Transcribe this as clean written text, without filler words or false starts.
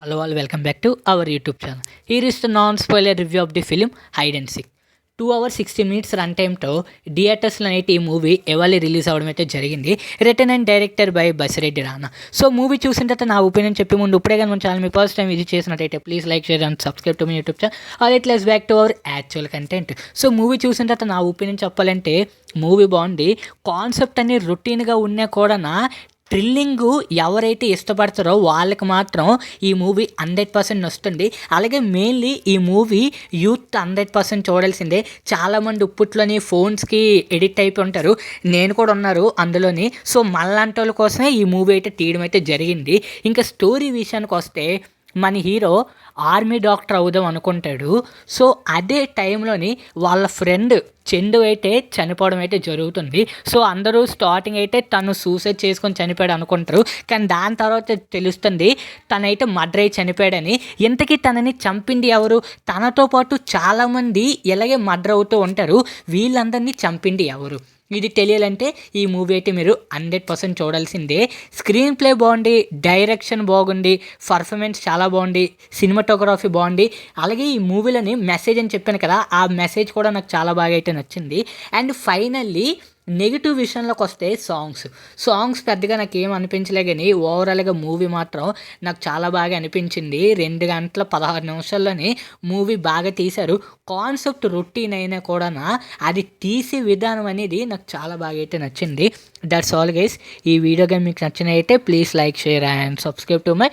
Hello all, welcome back to our YouTube channel. Here is the non-spoiler review of the film Hide and Seek. 2 hours 60 minutes run టైమ్తో థియేటర్స్లో అయితే ఈ movie ఎవాళీ release అవ్వడం అయితే జరిగింది. Return and director by Basireddy Rana. So movie చూసిన తర్వాత నా opinion చెప్పే ముందు ఇప్పుడే కానీ మన ఛానల్ మీ ఫస్ట్ టైం విజిట్ చేసినట్టయితే please like share and subscribe to my YouTube channel. All it let's back to our actual content. So movie చూసిన తర్వాత నా ఒపీనియన్ చెప్పాలంటే మూవీ బాగుంది. కాన్సెప్ట్ అన్ని రొటీన్గా ఉన్నా కూడా థ్రిల్లింగు ఎవరైతే ఇష్టపడతారో వాళ్ళకి మాత్రం ఈ మూవీ 100% వస్తుంది. అలాగే మెయిన్లీ ఈ మూవీ యూత్ 100% చూడాల్సిందే. చాలామంది ఇప్పట్లోని ఫోన్స్కి ఎడిక్ట్ అయిపోయి ఉంటారు, నేను కూడా ఉన్నారు అందులోని. సో మళ్ళంటి వాళ్ళ కోసమే ఈ మూవీ అయితే తీయడం అయితే జరిగింది. ఇంకా స్టోరీ విషయానికి వస్తే మన హీరో ఆర్మీ డాక్టర్ అవుదాం అనుకుంటాడు. సో అదే టైంలోని వాళ్ళ ఫ్రెండ్ చందు అయితే చనిపోవడం అయితే జరుగుతుంది. సో అందరూ స్టార్టింగ్ అయితే తను సూసైడ్ చేసుకొని చనిపోయాడు అనుకుంటారు, కానీ దాని తర్వాత తెలుస్తుంది తనైతే మర్డర్ అయి చనిపోయాడని. ఇంతకీ తనని చంపింది ఎవరు? తనతో పాటు చాలామంది ఇలాగే మర్డర్ అవుతూ ఉంటారు, వీళ్ళందరినీ చంపింది ఎవరు? ఇది తెలియాలంటే ఈ మూవీ అయితే మీరు 100% చూడాల్సిందే. స్క్రీన్ ప్లే బాగుంది, డైరెక్షన్ బాగుంది, పర్ఫార్మెన్స్ చాలా బాగుంది, సినిమాటోగ్రఫీ బాగుంది. అలాగే ఈ మూవీలోని మెసేజ్ అని చెప్పాను కదా, ఆ మెసేజ్ కూడా నాకు చాలా బాగా అయితే నచ్చింది. అండ్ ఫైనల్లీ నెగిటివ్ విషయంలోకి వస్తే సాంగ్స్ పెద్దగా నాకు ఏం అనిపించలే, కానీ ఓవరాల్గా మూవీ మాత్రం నాకు చాలా బాగా అనిపించింది. 2 గంటల 16 నిమిషాల్లోనే మూవీ బాగా తీశారు. కాన్సెప్ట్ రొటీన్ అయినా కూడా అది తీసే విధానం అనేది నాకు చాలా బాగా అయితే నచ్చింది. That's all guys. ఈ వీడియో కానీ మీకు నచ్చినైతే please like share and subscribe to my